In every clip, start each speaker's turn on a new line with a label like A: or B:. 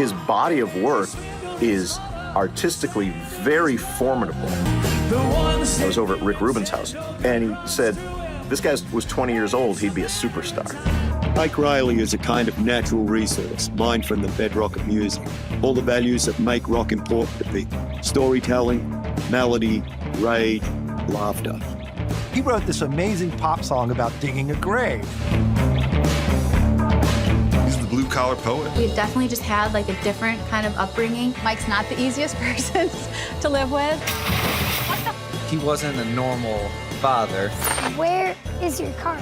A: His body of work is artistically very formidable. I was over at Rick Rubin's house, and he said, this guy was 20 years old, he'd be a superstar.
B: Ike Reilly is a kind of natural resource, mined from the bedrock of music. All the values that make rock important to people. Storytelling, melody, rage, laughter.
C: He wrote this amazing pop song about digging a grave.
D: He's the blue-collar poet.
E: We definitely just had like a different kind of upbringing.
F: Mike's not the easiest person to live with.
G: He wasn't a normal father.
H: Where is your car?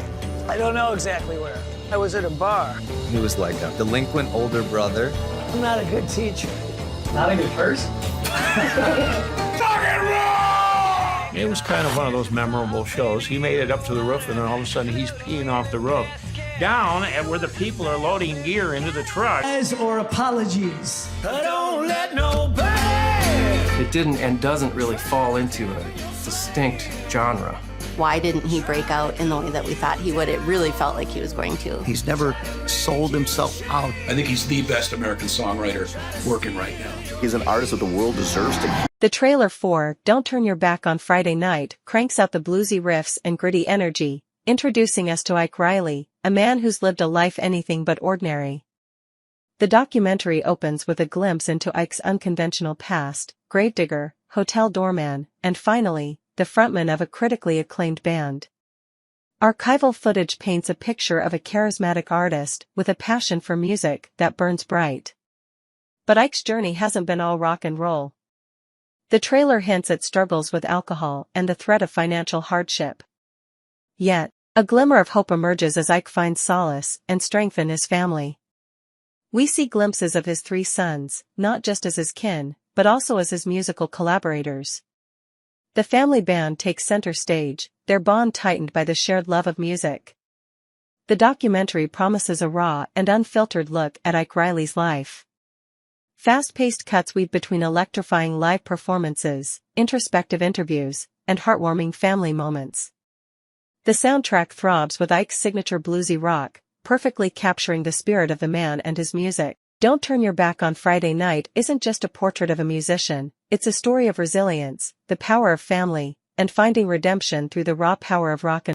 I: I don't know exactly where. I was at a bar.
G: He was like a delinquent older brother.
I: I'm not a good teacher.
J: Not a good person?
K: It was kind of one of those memorable shows. He made it up to the roof, and then all of a sudden he's peeing off the roof. Down at where the people are loading gear into the truck.
I: Or apologies. I don't let nobody.
J: It didn't and doesn't really fall into a distinct genre.
E: Why didn't he break out in the way that we thought he would? It really felt like he was going to.
C: He's never sold himself out.
L: I think he's the best American songwriter working right now.
A: He's an artist that the world deserves to hear.
M: The trailer for Don't Turn Your Back on Friday Night cranks out the bluesy riffs and gritty energy, introducing us to Ike Reilly, a man who's lived a life anything but ordinary. The documentary opens with a glimpse into Ike's unconventional past, gravedigger, hotel doorman, and finally, the frontman of a critically acclaimed band. Archival footage paints a picture of a charismatic artist with a passion for music that burns bright. But Ike's journey hasn't been all rock and roll. The trailer hints at struggles with alcohol and the threat of financial hardship. Yet, a glimmer of hope emerges as Ike finds solace and strength in his family. We see glimpses of his 3 sons, not just as his kin, but also as his musical collaborators. The family band takes center stage, their bond tightened by the shared love of music. The documentary promises a raw and unfiltered look at Ike Reilly's life. Fast-paced cuts weave between electrifying live performances, introspective interviews, and heartwarming family moments. The soundtrack throbs with Ike's signature bluesy rock, perfectly capturing the spirit of the man and his music. Don't Turn Your Back on Friday Night isn't just a portrait of a musician, it's a story of resilience, the power of family, and finding redemption through the raw power of rock and